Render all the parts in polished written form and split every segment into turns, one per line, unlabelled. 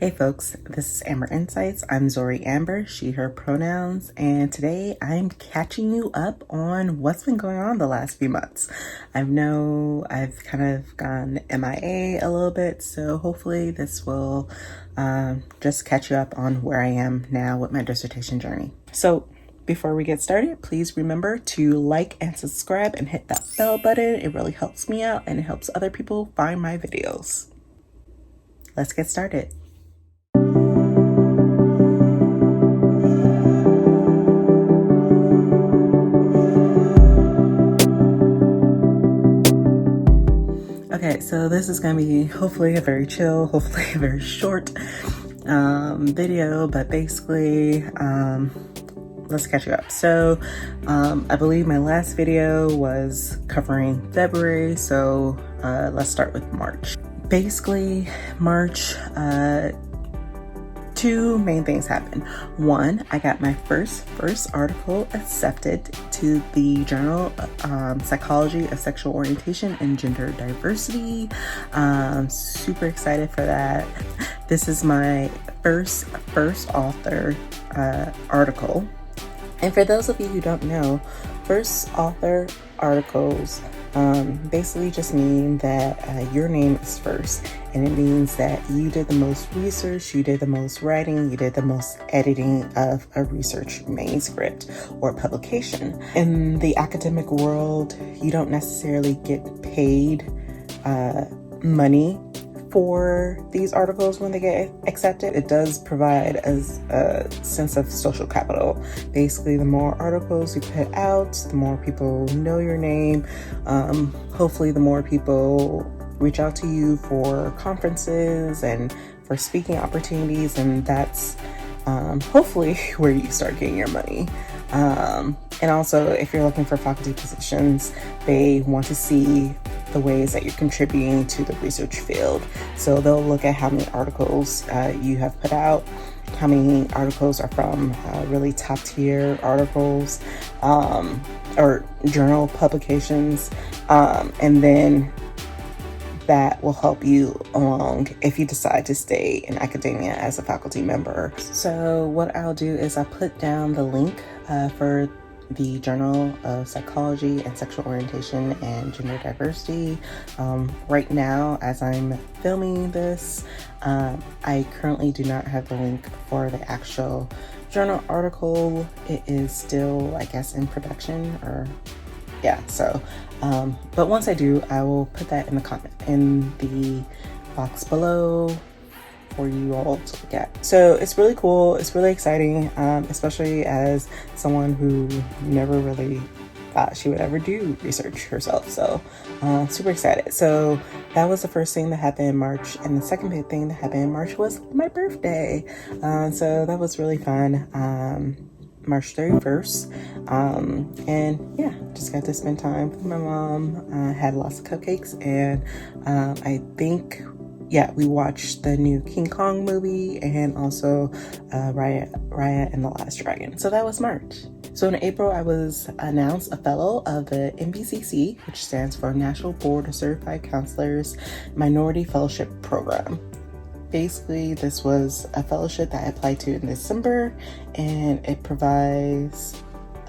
Hey folks, this is Amber Insights. I'm Zori Amber, she, her pronouns, and today I'm catching you up on what's been going on the last few months. I know I've kind of gone MIA a little bit, so hopefully this will just catch you up on where I am now with my dissertation journey. So before we get started, please remember to like and subscribe and hit that bell button. It really helps me out and it helps other people find my videos. Let's get started. Okay, so this is going to be hopefully a very chill, hopefully a very short video, but basically, let's catch you up. So I believe my last video was covering February, so let's start with March. Basically, March, two main things happened. One, I got my first article accepted to the Journal Psychology of Sexual Orientation and Gender Diversity. Super excited for that. This is my first author article. And for those of you who don't know, first author articles basically just mean that your name is first, and it means that you did the most research, you did the most writing, you did the most editing of a research manuscript or publication. In the academic world, you don't necessarily get paid money for these articles when they get accepted. It does provide a sense of social capital. Basically, the more articles you put out, the more people know your name. Hopefully, the more people reach out to you for conferences and for speaking opportunities, and that's hopefully where you start getting your money. And also, if you're looking for faculty positions, they want to see the ways that you're contributing to the research field. So they'll look at how many articles you have put out, how many articles are from really top tier articles or journal publications, and then that will help you along if you decide to stay in academia as a faculty member. So what I'll do is I'll put down the link for the Journal of Psychology and Sexual Orientation and Gender Diversity. Right now, as I'm filming this, I currently do not have the link for the actual journal article. It is still, I guess, in production, or yeah, so but once I do, I will put that in the box below for you all to look at. So it's really cool, it's really exciting, especially as someone who never really thought she would ever do research herself. So super excited. So that was the first thing that happened in March, and the second big thing that happened in March was my birthday. So that was really fun. March 31st, and yeah, just got to spend time with my mom. Had lots of cupcakes, and I think, yeah, we watched the new King Kong movie and also Raya and the Last Dragon. So that was March. So in April, I was announced a fellow of the MVCC, which stands for National Board of Certified Counselors Minority Fellowship Program. Basically, this was a fellowship that I applied to in December, and it provides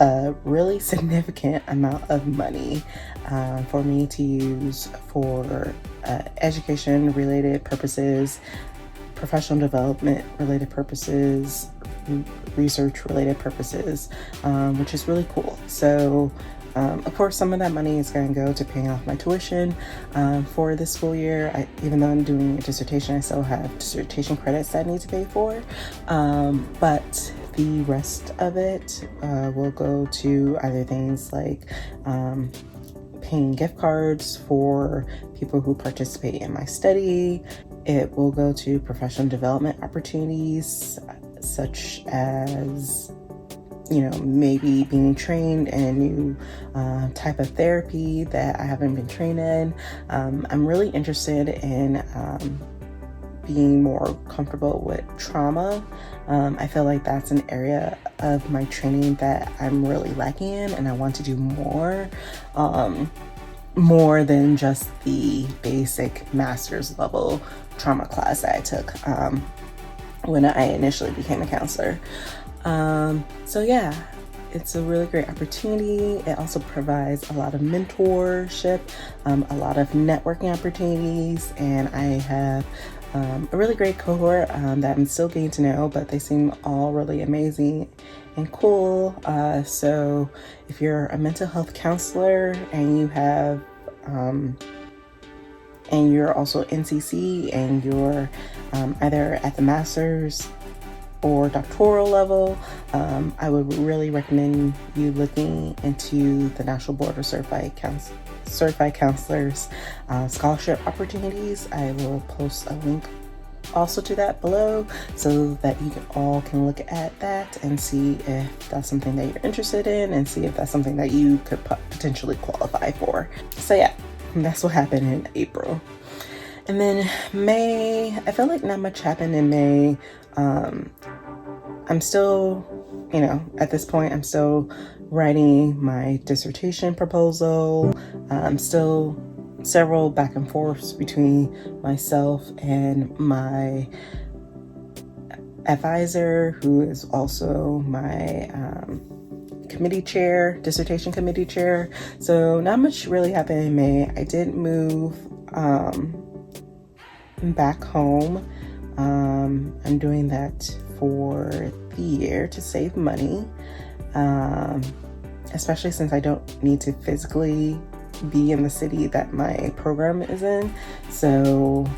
a really significant amount of money for me to use for education related purposes, professional development related purposes, research related purposes, which is really cool. So of course, some of that money is going to go to paying off my tuition for this school year. Even though I'm doing a dissertation, I still have dissertation credits that I need to pay for. But the rest of it will go to either things like paying gift cards for people who participate in my study. It will go to professional development opportunities, such as, you know, maybe being trained in a new type of therapy that I haven't been trained in. I'm really interested in being more comfortable with trauma. I feel like that's an area of my training that I'm really lacking in, and I want to do more than just the basic master's level trauma class that I took. when I initially became a counselor. So yeah, it's a really great opportunity. It also provides a lot of mentorship, a lot of networking opportunities, and I have a really great cohort that I'm still getting to know, but they seem all really amazing and cool. So if you're a mental health counselor and you have and you're also NCC and you're either at the master's or doctoral level, I would really recommend you looking into the National Board of Certified Counselors scholarship opportunities. I will post a link also to that below so that you all can look at that and see if that's something that you're interested in and see if that's something that you could potentially qualify for. So yeah, that's what happened in April. And then May, I feel like not much happened in May. I'm still, at this point, I'm still writing my dissertation proposal. Still several back and forths between myself and my advisor, who is also my dissertation committee chair. So not much really happened in May. I did move back home. I'm doing that for the year to save money, especially since I don't need to physically be in the city that my program is in. So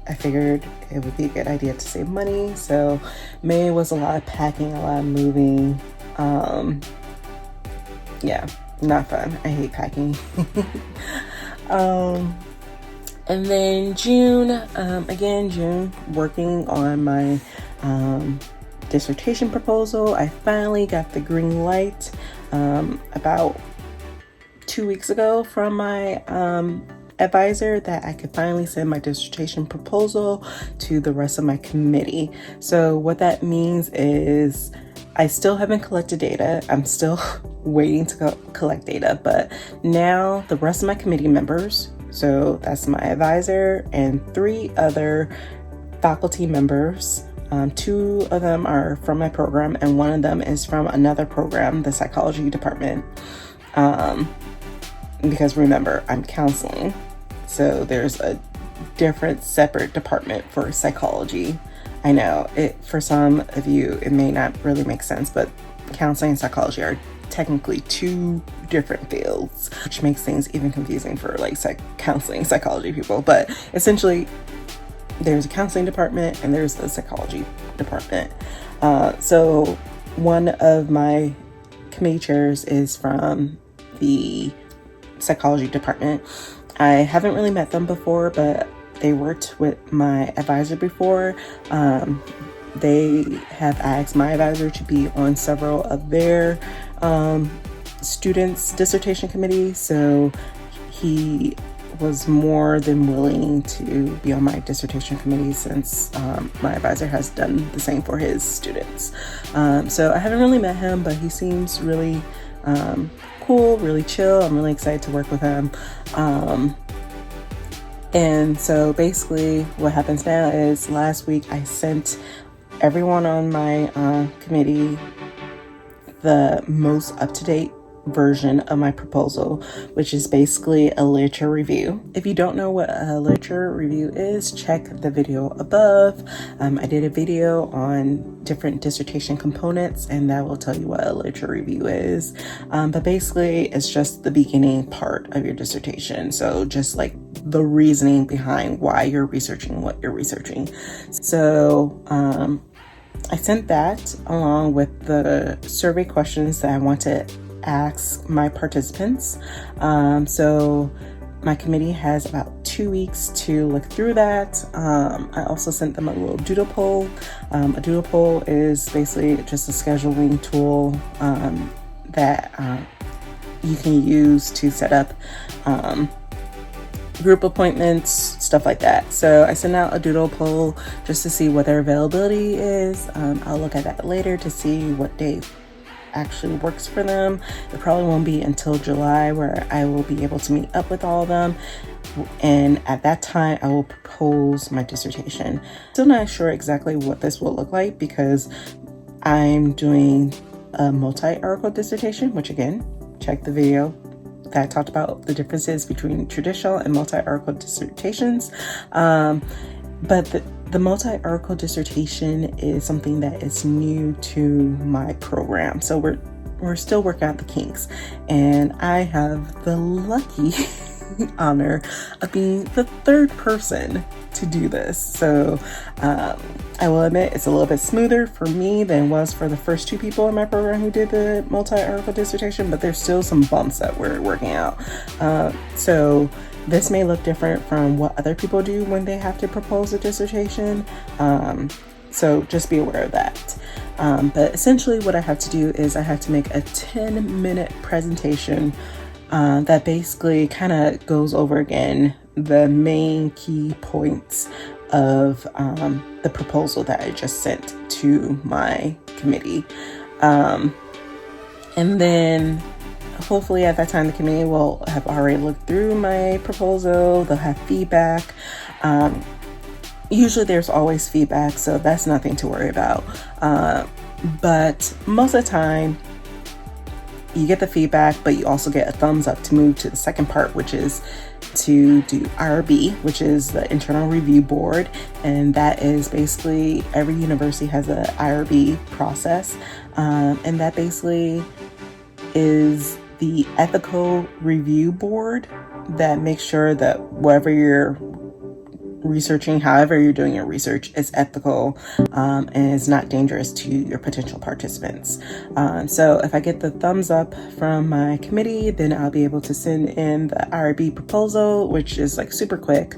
I figured it would be a good idea to save money. So May was a lot of packing, a lot of moving. Yeah, not fun. I hate packing. And then June, June, working on my dissertation proposal. I finally got the green light about 2 weeks ago from my advisor that I could finally send my dissertation proposal to the rest of my committee. So what that means is I still haven't collected data. I'm still waiting to collect data, but now the rest of my committee members, so that's my advisor and 3 other faculty members. 2 of them are from my program and 1 of them is from another program, the psychology department. Because remember, I'm counseling. So there's a different separate department for psychology. I know for some of you, it may not really make sense, but counseling and psychology are technically 2 different fields, which makes things even confusing for like counseling psychology people. But essentially, there's a counseling department and there's a psychology department. So one of my committee chairs is from the psychology department. I haven't really met them before, but they worked with my advisor before. They have asked my advisor to be on several of their students' dissertation committees, so he was more than willing to be on my dissertation committee since my advisor has done the same for his students. So I haven't really met him, but he seems really cool, really chill. I'm really excited to work with him. And so basically what happens now is last week I sent everyone on my committee the most up-to-date version of my proposal, which is basically a literature review. If you don't know what a literature review is, check the video above. I did a video on different dissertation components, and that will tell you what a literature review is. But basically, it's just the beginning part of your dissertation. So just like the reasoning behind why you're researching what you're researching. So I sent that along with the survey questions that I want to ask my participants. So my committee has about 2 weeks to look through that. I also sent them a little doodle poll. A doodle poll is basically just a scheduling tool that you can use to set up group appointments, stuff like that. So I sent out a doodle poll just to see what their availability is. I'll look at that later to see what day actually works for them. It probably won't be until July where I will be able to meet up with all of them. And at that time, I will propose my dissertation. Still not sure exactly what this will look like because I'm doing a multi-article dissertation, which again, check the video that I talked about the differences between traditional and multi-article dissertations. But the multi-article dissertation is something that is new to my program. So we're still working out the kinks. And I have the lucky honor of being the third person to do this. So I will admit it's a little bit smoother for me than it was for the first two people in my program who did the multi-article dissertation, but there's still some bumps that we're working out. So this may look different from what other people do when they have to propose a dissertation. So just be aware of that. But essentially what I have to do is I have to make a 10-minute presentation that basically kind of goes over again the main key points of the proposal that I just sent to my committee. And then hopefully at that time the committee will have already looked through my proposal. They'll have feedback. Usually there's always feedback, so that's nothing to worry about. But most of the time, you get the feedback, but you also get a thumbs up to move to the second part, which is to do IRB, which is the internal review board. And that is basically every university has a IRB process. And that basically is the ethical review board that makes sure that whatever you're researching, however you're doing your research, is ethical and is not dangerous to your potential participants. So if I get the thumbs up from my committee, then I'll be able to send in the IRB proposal, which is like super quick,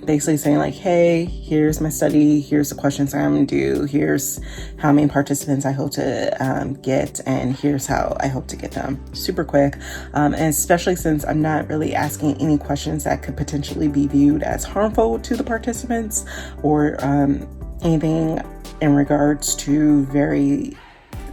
basically saying like, hey, here's my study, here's the questions I'm gonna do, here's how many participants I hope to get, and here's how I hope to get them. Super quick, and especially since I'm not really asking any questions that could potentially be viewed as harmful to the participants or anything in regards to very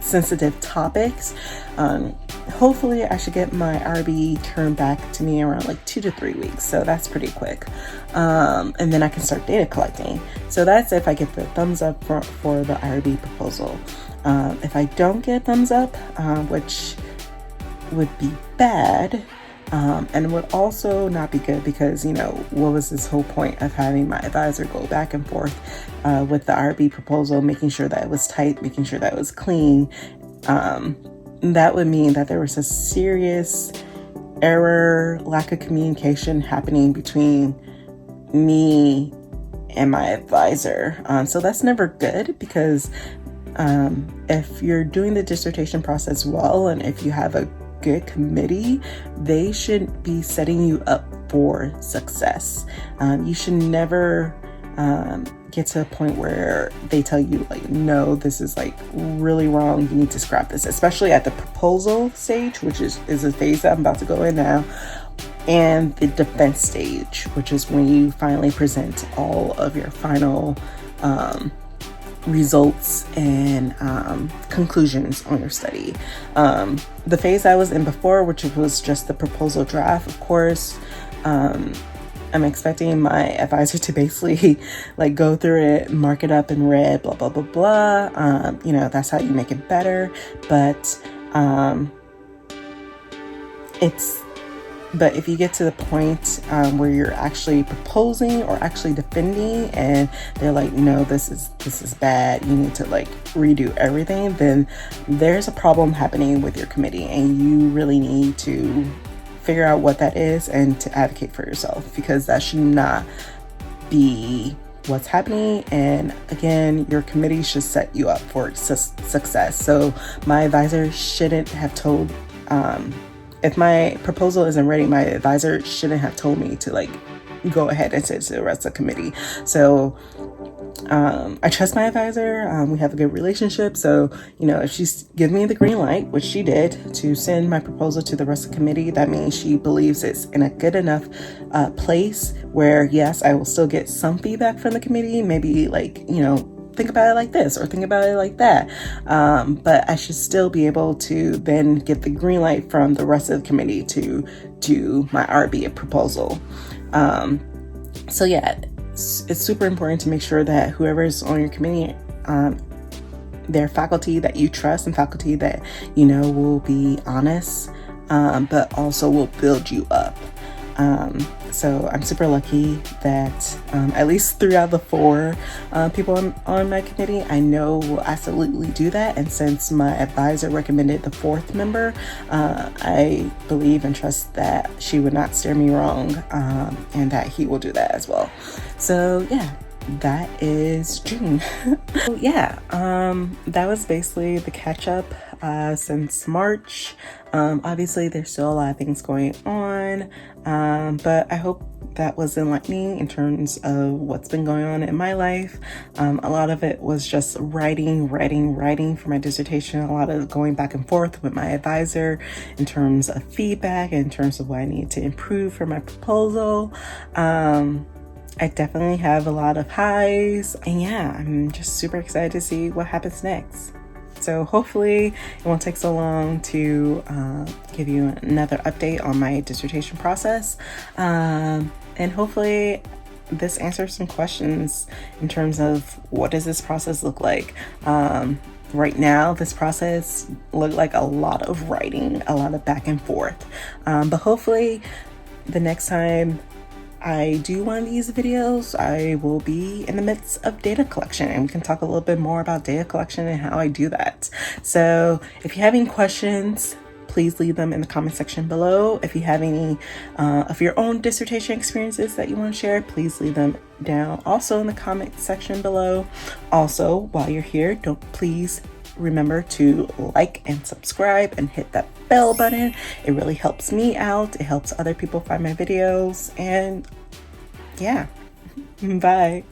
sensitive topics. Hopefully I should get my RB turned back to me around like 2 to 3 weeks. So that's pretty quick. And then I can start data collecting. So that's if I get the thumbs up for the IRB proposal. If I don't get thumbs up, which would be bad, and would also not be good because, you know, what was this whole point of having my advisor go back and forth with the RB proposal, making sure that it was tight, making sure that it was clean. That would mean that there was a serious error, lack of communication happening between me and my advisor. So that's never good because if you're doing the dissertation process well, and if you have a good committee, they should be setting you up for success. You should never get to a point where they tell you like, no, this is like really wrong, you need to scrap this, especially at the proposal stage, which is a phase that I'm about to go in now, and the defense stage, which is when you finally present all of your final results and conclusions on your study. The phase I was in before, which was just the proposal draft, of course, I'm expecting my advisor to basically like go through it, mark it up in red, blah, blah, blah, blah. You know, that's how you make it better. But if you get to the point where you're actually proposing or actually defending and they're like, no, this is bad, you need to like redo everything, then there's a problem happening with your committee and you really need to figure out what that is and to advocate for yourself, because that should not be what's happening. And again, your committee should set you up for success. So my advisor shouldn't have told, if my proposal isn't ready, my advisor shouldn't have told me to like go ahead and send it to the rest of the committee. So I trust my advisor. We have a good relationship. So, you know, if she's given me the green light, which she did, to send my proposal to the rest of the committee, that means she believes it's in a good enough place where, yes, I will still get some feedback from the committee, maybe like, you know, think about it like this or think about it like that. But I should still be able to then get the green light from the rest of the committee to do my RB proposal. So yeah, it's super important to make sure that whoever's on your committee, they're faculty that you trust and faculty that you know will be honest, but also will build you up. So I'm super lucky that at least 3 out of the 4 people on my committee I know will absolutely do that. And since my advisor recommended the 4th member, I believe and trust that she would not steer me wrong, and that he will do that as well. So yeah, that is June. So yeah, that was basically the catch up since March. Obviously there's still a lot of things going on, but I hope that was enlightening in terms of what's been going on in my life. A lot of it was just writing for my dissertation, a lot of going back and forth with my advisor in terms of feedback, in terms of what I need to improve for my proposal. I definitely have a lot of highs, and yeah, I'm just super excited to see what happens next. So hopefully it won't take so long to give you another update on my dissertation process. And hopefully this answers some questions in terms of what does this process look like. Right now, this process looked like a lot of writing, a lot of back and forth. But hopefully the next time I do one of these videos, I will be in the midst of data collection, and we can talk a little bit more about data collection and how I do that. So if you have any questions, please leave them in the comment section below. If you have any of your own dissertation experiences that you want to share, please leave them down also in the comment section below. Also, while you're here, please remember to like and subscribe and hit that bell button. It really helps me out. It helps other people find my videos. And yeah, bye.